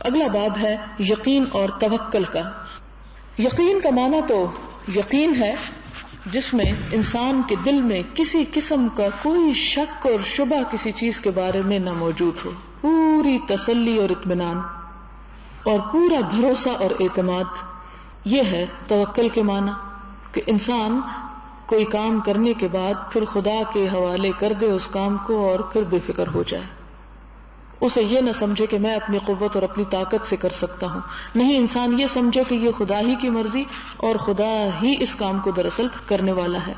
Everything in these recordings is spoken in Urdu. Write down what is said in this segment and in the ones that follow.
اگلا باب ہے یقین اور توکل کا. یقین کا معنی تو یقین ہے جس میں انسان کے دل میں کسی قسم کا کوئی شک اور شبہ کسی چیز کے بارے میں نہ موجود ہو، پوری تسلی اور اطمینان اور پورا بھروسہ اور اعتماد. یہ ہے توکل کے معنی کہ انسان کوئی کام کرنے کے بعد پھر خدا کے حوالے کر دے اس کام کو اور پھر بے فکر ہو جائے. اسے یہ نہ سمجھے کہ میں اپنی قوت اور اپنی طاقت سے کر سکتا ہوں. نہیں، انسان یہ سمجھے کہ یہ خدا ہی کی مرضی اور خدا ہی اس کام کو دراصل کرنے والا ہے.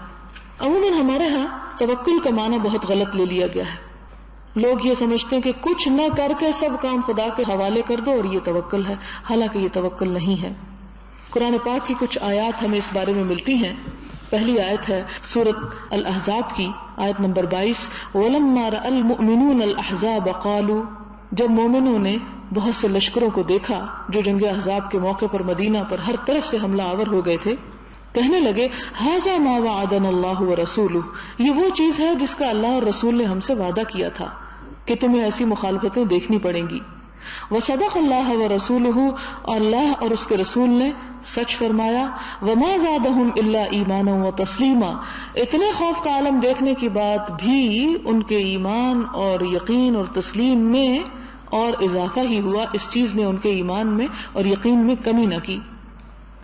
عموماً ہمارے ہاں توکل کا معنی بہت غلط لے لیا گیا ہے. لوگ یہ سمجھتے ہیں کہ کچھ نہ کر کے سب کام خدا کے حوالے کر دو اور یہ توکل ہے، حالانکہ یہ توکل نہیں ہے. قرآن پاک کی کچھ آیات ہمیں اس بارے میں ملتی ہیں. پہلی آیت ہے سورۃ الاحزاب کی، آیت نمبر 22. وَلَمَّا رَأَى الْمُؤْمِنُونَ الْأَحْزَابَ قَالُوا، جب مومنوں نے بہت سے لشکروں کو دیکھا جو جنگ احزاب کے موقع پر مدینہ پر ہر طرف سے حملہ آور ہو گئے تھے، کہنے لگے هَذَا مَا وَعَدَنَا اللَّهُ وَرَسُولُهُ، یہ وہ چیز ہے جس کا اللہ اور رسول نے ہم سے وعدہ کیا تھا کہ تمہیں ایسی مخالفتیں دیکھنی پڑیں گی. وَصَدَقَ اللَّهُ وَرَسُولُهُ، اور اللہ اور اس کے رسول نے سچ فرمایا. وَمَا زَادَهُمْ إِلَّا إِيمَانًا وَتَسْلِيمًا، اتنے خوف کا عالم دیکھنے کی بعد بھی ان کے ایمان اور یقین اور تسلیم میں اور اضافہ ہی ہوا. اس چیز نے ان کے ایمان میں اور یقین میں کمی نہ کی.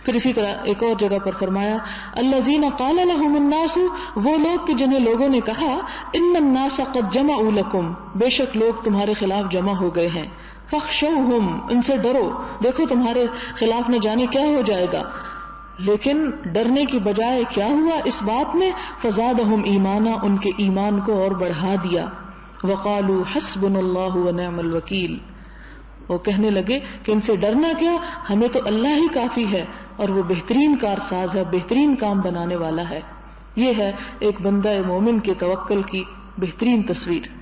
پھر اسی طرح ایک اور جگہ پر فرمایا الذین قال لهم الناس، وہ لوگ کہ جنہیں لوگوں نے کہا ان الناس قد جمعوا لکم، بے شک لوگ تمہارے خلاف جمع ہو گئے ہیں. فاخشوہم، ان سے ڈرو، دیکھو تمہارے خلاف نہ جانے کیا ہو جائے گا. لیکن ڈرنے کی بجائے کیا ہوا اس بات میں فزادہم ایمانا، ان کے ایمان کو اور بڑھا دیا. وقالوا حسبنا اللہ ونعم الوکیل، وہ کہنے لگے کہ ان سے ڈرنا کیا، ہمیں تو اللہ ہی کافی ہے اور وہ بہترین کارساز ہے، بہترین کام بنانے والا ہے. یہ ہے ایک بندہ مومن کے توکل کی بہترین تصویر.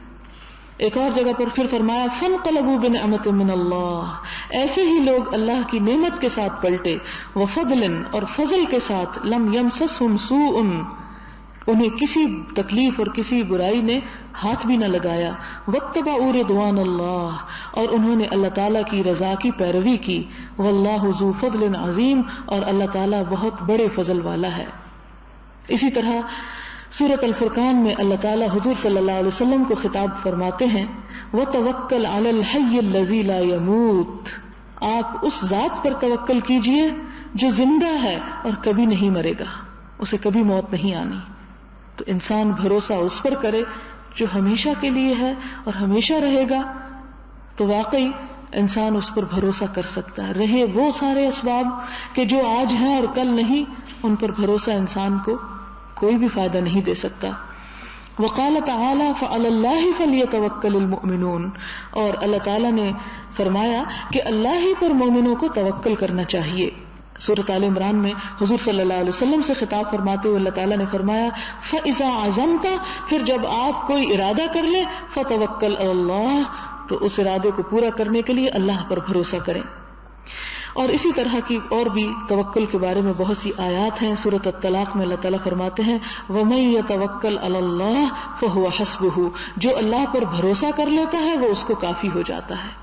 ایک اور جگہ پر پھر فرمایا فانقلبوا بنعمت من اللہ، ایسے ہی لوگ اللہ کی نعمت کے ساتھ پلٹے. وفضل، اور فضل کے ساتھ. لم یمسسہم سوء، انہیں کسی تکلیف اور کسی برائی نے ہاتھ بھی نہ لگایا. واتبعوا رضوان اللہ، اور انہوں نے اللہ تعالیٰ کی رضا کی پیروی کی. واللہ ذو فضل عظیم، اور اللہ تعالیٰ بہت بڑے فضل والا ہے. اسی طرح سورۃ الفرقان میں اللہ تعالیٰ حضور صلی اللہ علیہ وسلم کو خطاب فرماتے ہیں وَتَوَكَّلْ عَلَى الْحَيِّ الَّذِي لَا يَمُوتُ، آپ اس ذات پر توکل کیجئے جو زندہ ہے اور کبھی نہیں مرے گا، اسے کبھی موت نہیں آنی. تو انسان بھروسہ اس پر کرے جو ہمیشہ کے لیے ہے اور ہمیشہ رہے گا، تو واقعی انسان اس پر بھروسہ کر سکتا ہے. رہے وہ سارے اسباب کہ جو آج ہیں اور کل نہیں، ان پر بھروسہ انسان کو کوئی بھی فائدہ نہیں دے سکتا. وقال تعالی فعلی اللہ فلیتوکل المؤمنون، اور اللہ تعالیٰ نے فرمایا کہ اللہ ہی پر مومنوں کو توکل کرنا چاہیے. سورۃ آل عمران میں حضور صلی اللہ علیہ وسلم سے خطاب فرماتے ہوئے اللہ تعالیٰ نے فرمایا فَإِذَا عَزَمْتَ، پھر جب آپ کوئی ارادہ کر لیں فَتَوَكَّلْ عَلَى اللَّهِ، تو اس ارادے کو پورا کرنے کے لیے اللہ پر بھروسہ کریں. اور اسی طرح کی اور بھی توکل کے بارے میں بہت سی آیات ہیں. سورۃ الطلاق میں اللہ تعالیٰ فرماتے ہیں وَمَن يَتَوَكَّلْ عَلَى اللَّهِ فَهُوَ حَسْبُهُ، جو اللہ پر بھروسہ کر لیتا ہے وہ اس کو کافی ہو جاتا ہے.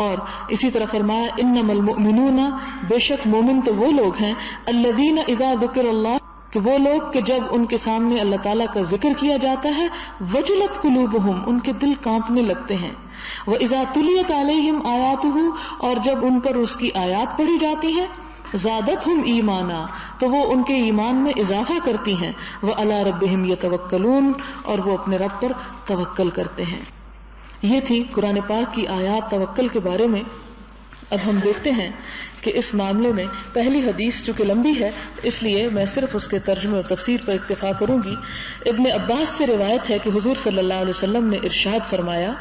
اور اسی طرح فرمایا انما المؤمنون، بے شک مومن تو وہ لوگ ہیں الذین اذا ذکر اللہ، کہ وہ لوگ کہ جب ان کے سامنے اللہ تعالیٰ کا ذکر کیا جاتا ہے وجلت قلوبہم، ان کے دل کانپنے لگتے ہیں. وَإِذَا تُلِيَتْ عَلَيْهِمْ آيَاتُهُ، اور جب ان پر اس کی آیات پڑھی جاتی ہے زادتہم ایمانا، تو وہ ان کے ایمان میں اضافہ کرتی ہیں. وَعَلَى رَبِّهِمْ يَتَوَكَّلُونَ، اور وہ اپنے رب پر توکل کرتے ہیں. یہ تھی قرآن پاک کی آیات توکل کے بارے میں. اب ہم دیکھتے ہیں کہ اس معاملے میں پہلی حدیث چونکہ لمبی ہے اس لیے میں صرف اس کے ترجمے اور تفسیر پر اکتفا کروں گی. ابن عباس سے روایت ہے کہ حضور صلی اللہ علیہ وسلم نے ارشاد فرمایا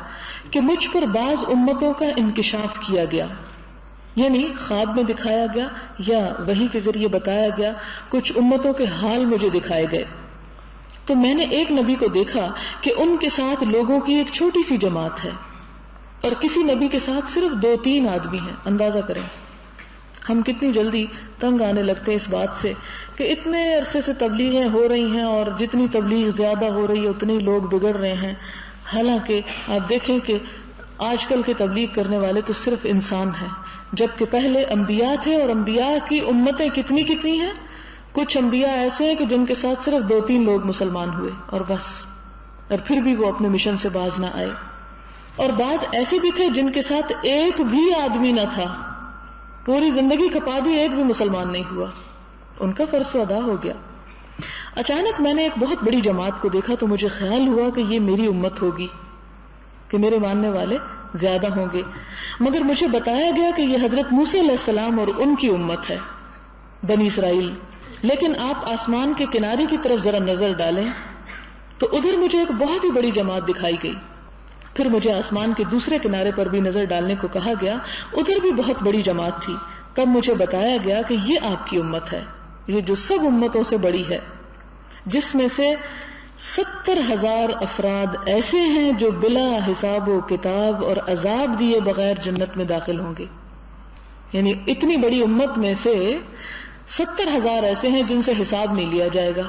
کہ مجھ پر بعض امتوں کا انکشاف کیا گیا، یعنی خواب میں دکھایا گیا یا وحی کے ذریعے بتایا گیا. کچھ امتوں کے حال مجھے دکھائے گئے، تو میں نے ایک نبی کو دیکھا کہ ان کے ساتھ لوگوں کی ایک چھوٹی سی جماعت ہے، اور کسی نبی کے ساتھ صرف 2-3 آدمی ہیں. اندازہ کریں ہم کتنی جلدی تنگ آنے لگتے ہیں اس بات سے کہ اتنے عرصے سے تبلیغیں ہو رہی ہیں اور جتنی تبلیغ زیادہ ہو رہی ہے اتنے لوگ بگڑ رہے ہیں. حالانکہ آپ دیکھیں کہ آج کل کے تبلیغ کرنے والے تو صرف انسان ہیں، جبکہ پہلے انبیاء تھے، اور انبیاء کی امتیں کتنی کتنی ہیں. کچھ انبیاء ایسے ہیں کہ جن کے ساتھ صرف 2-3 لوگ مسلمان ہوئے اور بس، اور پھر بھی وہ اپنے مشن سے باز نہ آئے. اور بعض ایسے بھی تھے جن کے ساتھ ایک بھی آدمی نہ تھا، پوری زندگی کھپا دی، ایک بھی مسلمان نہیں ہوا، ان کا فرض ادا ہو گیا. اچانک میں نے ایک بہت بڑی جماعت کو دیکھا تو مجھے خیال ہوا کہ یہ میری امت ہوگی، کہ میرے ماننے والے زیادہ ہوں گے. مگر مجھے بتایا گیا کہ یہ حضرت موسیٰ علیہ السلام اور ان کی امت ہے، بنی اسرائیل. لیکن آپ آسمان کے کنارے کی طرف ذرا نظر ڈالیں تو ادھر مجھے ایک بہت ہی بڑی جماعت دکھائی گئی. پھر مجھے آسمان کے دوسرے کنارے پر بھی نظر ڈالنے کو کہا گیا، ادھر بھی بہت بڑی جماعت تھی. تب مجھے بتایا گیا کہ یہ آپ کی امت ہے، یہ جو سب امتوں سے بڑی ہے، جس میں سے 70,000 افراد ایسے ہیں جو بلا حساب و کتاب اور عذاب دیے بغیر جنت میں داخل ہوں گے. یعنی اتنی بڑی امت میں سے 70,000 ایسے ہیں جن سے حساب نہیں لیا جائے گا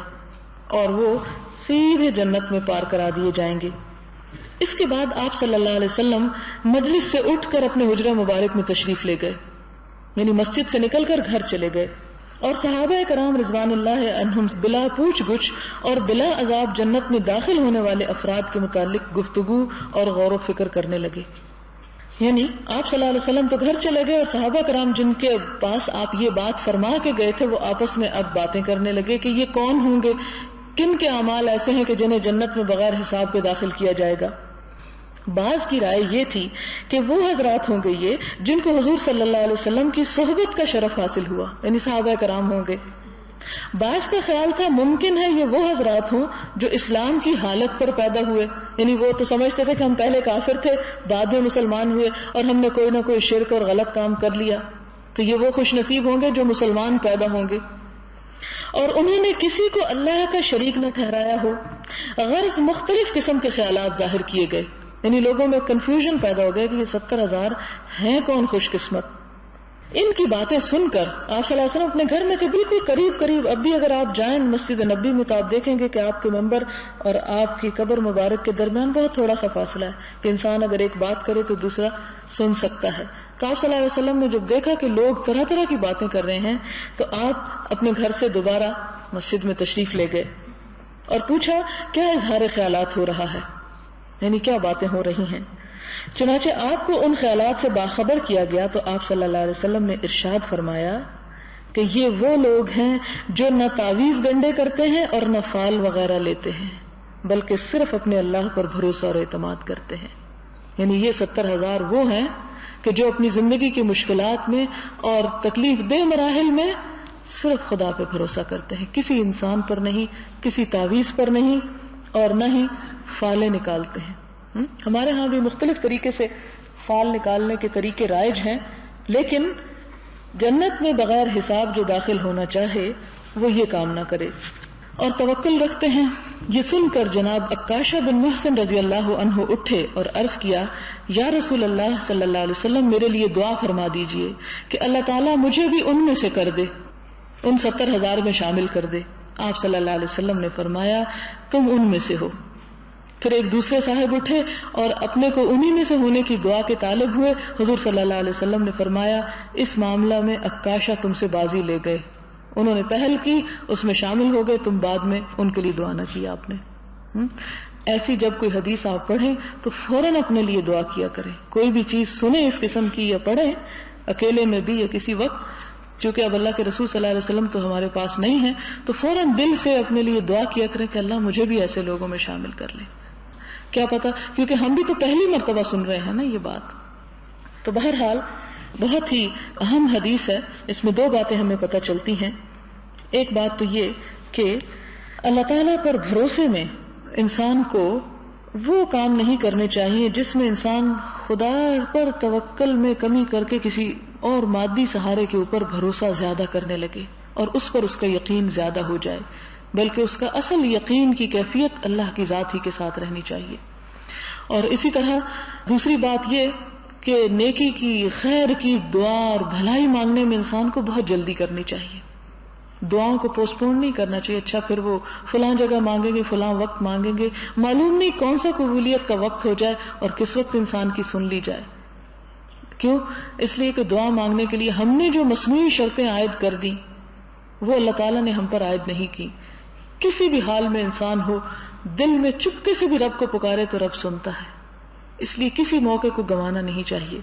اور وہ سیدھے جنت میں پار کرا دیے جائیں گے. اس کے بعد آپ صلی اللہ علیہ وسلم مجلس سے اٹھ کر اپنے حجرہ مبارک میں تشریف لے گئے، یعنی مسجد سے نکل کر گھر چلے گئے، اور صحابہ کرام رضوان اللہ عنہم بلا پوچھ گچھ اور بلا عذاب جنت میں داخل ہونے والے افراد کے متعلق گفتگو اور غور و فکر کرنے لگے. یعنی آپ صلی اللہ علیہ وسلم تو گھر چلے گئے، اور صحابہ کرام جن کے پاس آپ یہ بات فرما کے گئے تھے وہ آپس میں اب باتیں کرنے لگے کہ یہ کون ہوں گے، کن کے اعمال ایسے ہیں کہ جنہیں جنت میں بغیر حساب کے داخل کیا جائے گا. بعض کی رائے یہ تھی کہ وہ حضرات ہوں گے یہ جن کو حضور صلی اللہ علیہ وسلم کی صحبت کا شرف حاصل ہوا، یعنی صحابہ کرام ہوں گے. بعض کا خیال تھا ممکن ہے یہ وہ حضرات ہوں جو اسلام کی حالت پر پیدا ہوئے، یعنی وہ تو سمجھتے تھے کہ ہم پہلے کافر تھے، بعد میں مسلمان ہوئے اور ہم نے کوئی نہ کوئی شرک اور غلط کام کر لیا، تو یہ وہ خوش نصیب ہوں گے جو مسلمان پیدا ہوں گے اور انہوں نے کسی کو اللہ کا شریک نہ ٹھہرایا ہو. غرض مختلف قسم کے خیالات ظاہر کیے گئے، یعنی لوگوں میں کنفیوژن پیدا ہو گیا کہ یہ 70,000 ہیں کون خوش قسمت. ان کی باتیں سن کر آپ صلی اللہ علیہ وسلم اپنے گھر میں تھے، بالکل قریب قریب. اب بھی اگر آپ جائیں مسجد نبی میں تو آپ دیکھیں گے کہ آپ کے منبر اور آپ کی قبر مبارک کے درمیان بہت تھوڑا سا فاصلہ ہے کہ انسان اگر ایک بات کرے تو دوسرا سن سکتا ہے. تو آپ صلی اللہ علیہ وسلم نے جب دیکھا کہ لوگ طرح طرح کی باتیں کر رہے ہیں تو آپ اپنے گھر سے دوبارہ مسجد میں تشریف لے گئے اور پوچھا کیا اظہار خیالات ہو رہا ہے، یعنی کیا باتیں ہو رہی ہیں. چنانچہ آپ کو ان خیالات سے باخبر کیا گیا تو آپ صلی اللہ علیہ وسلم نے ارشاد فرمایا کہ یہ وہ لوگ ہیں جو نہ تعویذ گنڈے کرتے ہیں اور نہ فال وغیرہ لیتے ہیں، بلکہ صرف اپنے اللہ پر بھروسہ اور اعتماد کرتے ہیں. یعنی یہ 70,000 وہ ہیں کہ جو اپنی زندگی کی مشکلات میں اور تکلیف دہ مراحل میں صرف خدا پہ بھروسہ کرتے ہیں، کسی انسان پر نہیں، کسی تعویذ پر نہیں، اور نہ ہی فالیں نکالتے ہیں. ہمارے ہاں بھی مختلف طریقے سے فال نکالنے کے طریقے رائج ہیں، لیکن جنت میں بغیر حساب جو داخل ہونا چاہے وہ یہ کام نہ کرے اور توکل رکھتے ہیں. یہ سن کر جناب عکاشہ بن محسن رضی اللہ عنہ اٹھے اور عرض کیا، یا رسول اللہ صلی اللہ علیہ وسلم میرے لیے دعا فرما دیجئے کہ اللہ تعالیٰ مجھے بھی ان میں سے کر دے، ان 70,000 میں شامل کر دے. آپ صلی اللہ علیہ وسلم نے فرمایا تم ان میں سے ہو. پھر ایک دوسرے صاحب اٹھے اور اپنے کو انہی میں سے ہونے کی دعا کے طالب ہوئے. حضور صلی اللہ علیہ وسلم نے فرمایا اس معاملہ میں عکاشہ تم سے بازی لے گئے، انہوں نے پہل کی، اس میں شامل ہو گئے، تم بعد میں ان کے لیے دعا نہ کی آپ نے. ایسی جب کوئی حدیث آپ پڑھیں تو فوراً اپنے لیے دعا کیا کریں. کوئی بھی چیز سنیں اس قسم کی یا پڑھیں اکیلے میں بھی یا کسی وقت، چونکہ اب اللہ کے رسول صلی اللہ علیہ وسلم تو ہمارے پاس نہیں ہے، تو فوراً دل سے اپنے لیے دعا کیا کریں کہ اللہ مجھے بھی ایسے لوگوں میں شامل کر لے. کیا پتا، کیونکہ ہم بھی تو پہلی مرتبہ سن رہے ہیں نا یہ بات. تو بہرحال بہت ہی اہم حدیث ہے، اس میں 2 باتیں ہمیں پتہ چلتی ہیں. ایک بات تو یہ کہ اللہ تعالیٰ پر بھروسے میں انسان کو وہ کام نہیں کرنے چاہیے جس میں انسان خدا پر توکل میں کمی کر کے کسی اور مادی سہارے کے اوپر بھروسہ زیادہ کرنے لگے اور اس پر اس کا یقین زیادہ ہو جائے، بلکہ اس کا اصل یقین کی کیفیت اللہ کی ذات ہی کے ساتھ رہنی چاہیے. اور اسی طرح دوسری بات یہ کہ نیکی کی، خیر کی دعا اور بھلائی مانگنے میں انسان کو بہت جلدی کرنی چاہیے. دعاؤں کو پوسٹ پون نہیں کرنا چاہیے. اچھا پھر وہ فلاں جگہ مانگیں گے, فلاں وقت مانگیں گے, معلوم نہیں کون سا قبولیت کا وقت ہو جائے اور کس وقت انسان کی سن لی جائے. کیوں؟ اس لیے کہ دعا مانگنے کے لیے ہم نے جو مصنوعی شرطیں عائد کر دی وہ اللہ تعالیٰ نے ہم پر عائد نہیں کی. کسی بھی حال میں انسان ہو, دل میں چپکے سے بھی رب کو پکارے تو رب سنتا ہے, اس لیے کسی موقع کو گنوانا نہیں چاہیے.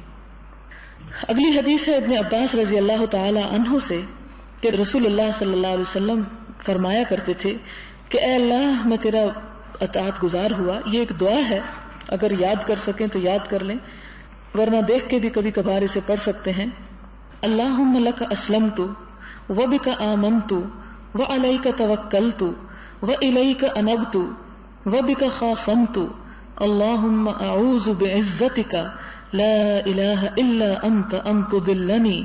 اگلی حدیث ہے ابن عباس رضی اللہ تعالی عنہ سے کہ رسول اللہ صلی اللہ علیہ وسلم فرمایا کرتے تھے کہ اے اللہ میں تیرا اطاعت گزار ہوا. یہ ایک دعا ہے, اگر یاد کر سکیں تو یاد کر لیں, ورنہ دیکھ کے بھی کبھی کبھار اسے پڑھ سکتے ہیں. اللہم لک اسلمت وبک آمنت وعلیک توکلت وإلیک انبت وبک خاصمت اللہم اعوذ بعزتک لا الہ الا انت ان تضلنی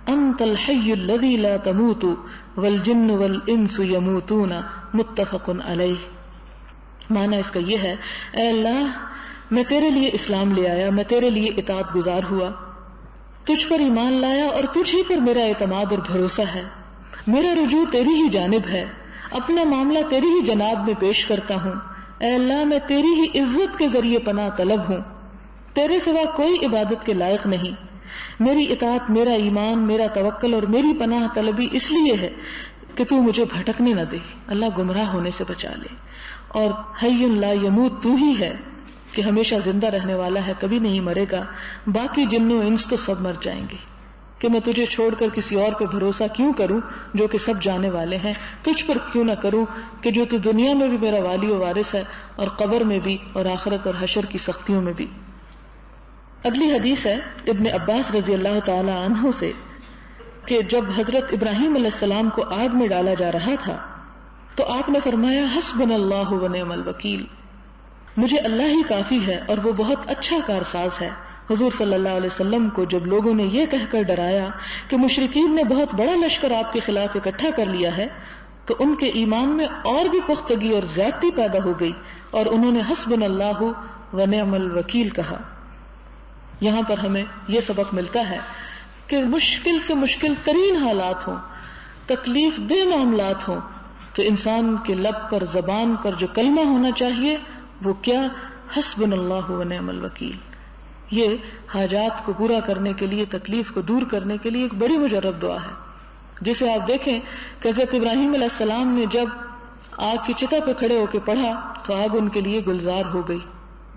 انت الحی الذی لا تموت والجن والانس یموتون. متفق علیہ. معنی اس کا یہ ہے, اے اللہ میں تیرے لیے اسلام لے آیا, میں تیرے لیے اطاعت گزار ہوا, تجھ پر ایمان لایا اور تجھ ہی پر میرا اعتماد اور بھروسہ ہے, میرا رجوع تیری ہی جانب ہے, اپنا معاملہ تیری ہی جناب میں پیش کرتا ہوں. اے اللہ میں تیری ہی عزت کے ذریعے پناہ طلب ہوں, تیرے سوا کوئی عبادت کے لائق نہیں. میری اطاعت, میرا ایمان, میرا توکل اور میری پناہ طلبی اس لیے ہے کہ تو مجھے بھٹکنے نہ دے, اللہ گمراہ ہونے سے بچا لے. اور حی لا یموت, تو ہی ہے کہ ہمیشہ زندہ رہنے والا ہے, کبھی نہیں مرے گا. باقی جنوں انس تو سب مر جائیں گے, کہ میں تجھے چھوڑ کر کسی اور پہ بھروسہ کیوں کروں جو کہ سب جانے والے ہیں, تجھ پر کیوں نہ کروں کہ جو تو دنیا میں بھی میرا والی و وارث ہے اور قبر میں بھی اور آخرت اور حشر کی سختیوں میں بھی. اگلی حدیث ہے ابن عباس رضی اللہ تعالی عنہ سے کہ جب حضرت ابراہیم علیہ السلام کو آگ میں ڈالا جا رہا تھا تو آپ نے فرمایا حسبنا اللہ ونعم الوکیل, مجھے اللہ ہی کافی ہے اور وہ بہت اچھا کارساز ہے. حضور صلی اللہ علیہ وسلم کو جب لوگوں نے یہ کہہ کر ڈرایا کہ مشرکین نے بہت بڑا لشکر آپ کے خلاف اکٹھا کر لیا ہے تو ان کے ایمان میں اور بھی پختگی اور زیادتی پیدا ہو گئی اور انہوں نے حسبنا اللہ ونعم الوکیل کہا. یہاں پر ہمیں یہ سبق ملتا ہے کہ مشکل سے مشکل ترین حالات ہوں, تکلیف دہ معاملات ہوں, تو انسان کے لب پر, زبان پر جو کلمہ ہونا چاہیے وہ کیا, حسبنا اللہ ونعم الوکیل. یہ حاجات کو پورا کرنے کے لیے, تکلیف کو دور کرنے کے لیے ایک بڑی مجرب دعا ہے, جسے آپ دیکھیں کہ حضرت ابراہیم علیہ السلام نے جب آگ کی چتا پہ کھڑے ہو کے پڑھا تو آگ ان کے لیے گلزار ہو گئی,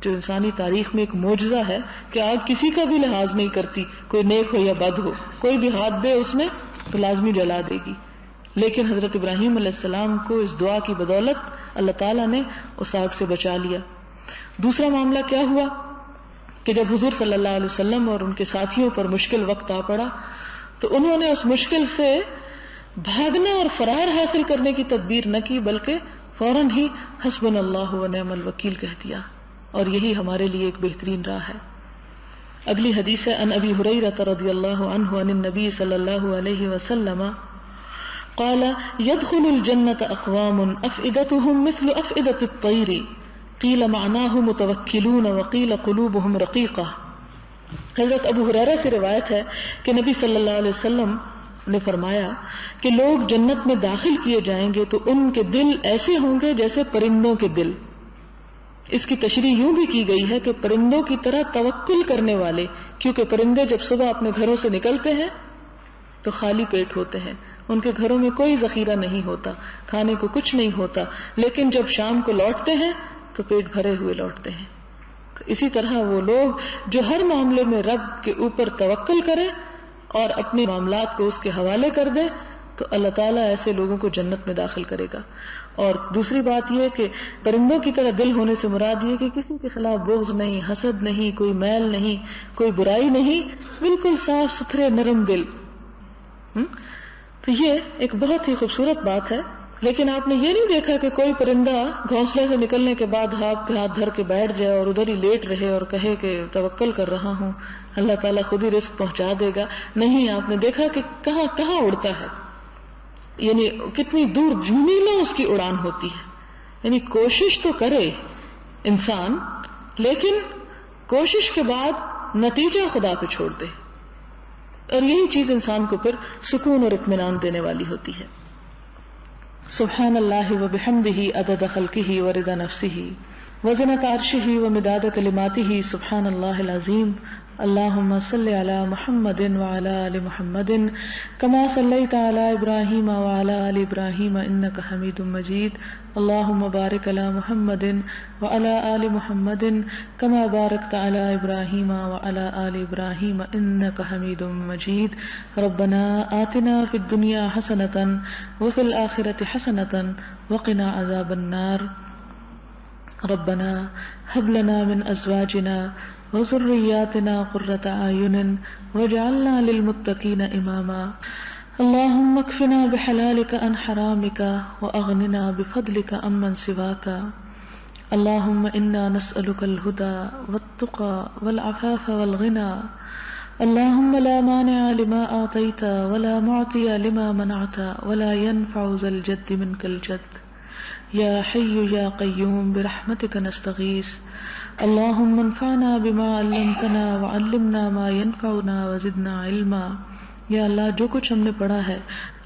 جو انسانی تاریخ میں ایک معجزہ ہے کہ آگ کسی کا بھی لحاظ نہیں کرتی, کوئی نیک ہو یا بد ہو, کوئی بھی ہاتھ دے اس میں تو لازمی جلا دے گی. لیکن حضرت ابراہیم علیہ السلام کو اس دعا کی بدولت اللہ تعالیٰ نے اس آگ سے بچا لیا. دوسرا معاملہ کیا ہوا کہ جب حضور صلی اللہ علیہ وسلم اور ان کے ساتھیوں پر مشکل وقت آ پڑا تو انہوں نے اس مشکل سے بھاگنے اور فرار حاصل کرنے کی تدبیر نہ کی, بلکہ فوراً ہی حسبنا اللہ ونعم الوکیل کہہ دیا, اور یہی ہمارے لیے ایک بہترین راہ ہے. اگلی حدیث ہے ان ابی ہریرہ رضی اللہ عنہ عن النبی صلی اللہ علیہ وسلم قال يدخل الجنة اقوام افئدتهم مثل افئدة الطير قیل معناہ متوکلون وقیل قلوبهم رقیقہ. حضرت ابو ہریرہ سے روایت ہے کہ نبی صلی اللہ علیہ وسلم نے فرمایا کہ لوگ جنت میں داخل کیے جائیں گے تو ان کے دل ایسے ہوں گے جیسے پرندوں کے دل. اس کی تشریح یوں بھی کی گئی ہے کہ پرندوں کی طرح توکل کرنے والے, کیونکہ پرندے جب صبح اپنے گھروں سے نکلتے ہیں تو خالی پیٹ ہوتے ہیں, ان کے گھروں میں کوئی ذخیرہ نہیں ہوتا, کھانے کو کچھ نہیں ہوتا, لیکن جب شام کو لوٹتے ہیں تو پیٹ بھرے ہوئے لوٹتے ہیں. تو اسی طرح وہ لوگ جو ہر معاملے میں رب کے اوپر توکل کریں اور اپنے معاملات کو اس کے حوالے کر دیں تو اللہ تعالیٰ ایسے لوگوں کو جنت میں داخل کرے گا. اور دوسری بات یہ کہ پرندوں کی طرح دل ہونے سے مراد یہ کہ کسی کے خلاف بغض نہیں, حسد نہیں, کوئی میل نہیں, کوئی برائی نہیں, بالکل صاف ستھرے نرم دل. تو یہ ایک بہت ہی خوبصورت بات ہے. لیکن آپ نے یہ نہیں دیکھا کہ کوئی پرندہ گھونسلے سے نکلنے کے بعد ہاتھ پہ ہاتھ دھر کے بیٹھ جائے اور ادھر ہی لیٹ رہے اور کہے کہ توکل کر رہا ہوں, اللہ تعالیٰ خود ہی رزق پہنچا دے گا. نہیں, آپ نے دیکھا کہ کہاں کہاں اڑتا ہے, یعنی کتنی دور میلوں اس کی اڑان ہوتی ہے. یعنی کوشش تو کرے انسان, لیکن کوشش کے بعد نتیجہ خدا پہ چھوڑ دے, اور یہی چیز انسان کو پھر سکون اور اطمینان دینے والی ہوتی ہے. سبحان اللہ وبحمدہ عدد خلقہ ورضا نفسہ وزنۃ عرشہ ومداد کلماتہ سبحان اللہ العظیم. اللہم صلی علی محمد وعلی آل محمد کما صلیت علی ابراہیم وعلی آل ابراہیم انک حمید مجید. اللہم بارک علی محمد وعلی آل محمد کما بارکت علی ابراہیم وعلی آل ابراہیم انک حمید مجید. ربنا آتنا فی الدنیا حسنۃ وفی الآخرۃ حسنۃ وقنا عذاب النار. ربنا هب لنا من ازواجنا وذرياتنا قرة اعين واجعلنا للمتقين اماما. اللهم اكفنا بحلالك عن حرامك واغننا بفضلك عمن سواك. اللهم انا نسألك الهدى والتقى والعفاف والغنى. اللهم لا مانع لما اعطيت ولا معطي لما منعت ولا ينفع ذا الجد منك الجد. یا حی یا قیوم برحمتک نستغیث. اللہم انفعنا بما علمتنا وعلمنا ما ينفعنا وزدنا علما. یا اللہ جو کچھ ہم نے پڑھا ہے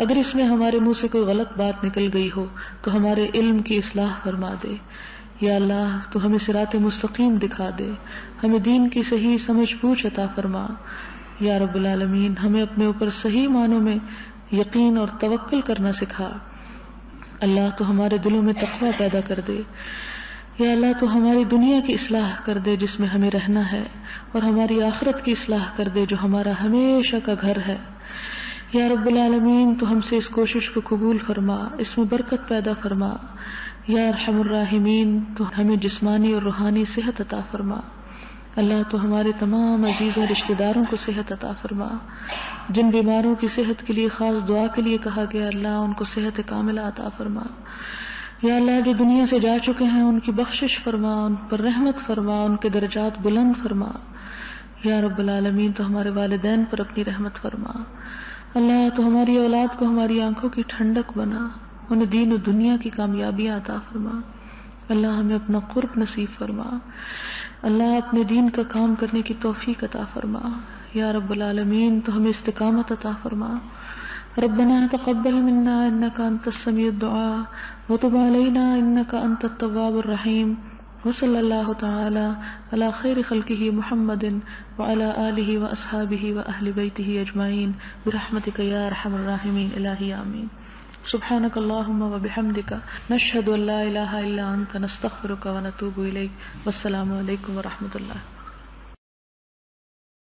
اگر اس میں ہمارے منہ سے کوئی غلط بات نکل گئی ہو تو ہمارے علم کی اصلاح فرما دے. یا اللہ تو ہمیں صراط مستقیم دکھا دے، ہمیں دین کی صحیح سمجھ بوجھ عطا فرما. یا رب العالمین ہمیں اپنے اوپر صحیح معنوں میں یقین اور توکل کرنا سکھا. اللہ تو ہمارے دلوں میں تقوی پیدا کر دے. یا اللہ تو ہماری دنیا کی اصلاح کر دے جس میں ہمیں رہنا ہے، اور ہماری آخرت کی اصلاح کر دے جو ہمارا ہمیشہ کا گھر ہے. یا رب العالمین تو ہم سے اس کوشش کو قبول فرما، اس میں برکت پیدا فرما. یا ارحم الراحمین تو ہمیں جسمانی اور روحانی صحت عطا فرما. اللہ تو ہمارے تمام عزیز و رشتہ داروں کو صحت عطا فرما. جن بیماروں کی صحت کے لیے خاص دعا کے لیے کہا گیا اللہ ان کو صحت کاملہ عطا فرما. یا اللہ جو دنیا سے جا چکے ہیں ان کی بخشش فرما، ان پر رحمت فرما، ان کے درجات بلند فرما. یا رب العالمین تو ہمارے والدین پر اپنی رحمت فرما. اللہ تو ہماری اولاد کو ہماری آنکھوں کی ٹھنڈک بنا، انہیں دین و دنیا کی کامیابیاں عطا فرما. اللہ ہمیں اپنا قرب نصیب فرما. اللہ اپنے دین کا کام کرنے کی توفیق عطا فرما. یا رب العالمین تو ہمیں استقامت عطا فرما. ربنا تقبل منا انك انت السميع الدعاء وتب علينا انك انت التواب الرحيم. وصلی اللہ تعالی علی خیر خلقہ محمد وعلی آلہ واصحابہ واہل بیتہ اجمعین برحمتک یا ارحم الراحمین. الہی آمین. سبحانک اللہم وبحمدک نشہد ان لا الہ الا انت نستغفرک ونتوب الیک. والسلام علیکم ورحمۃ اللہ.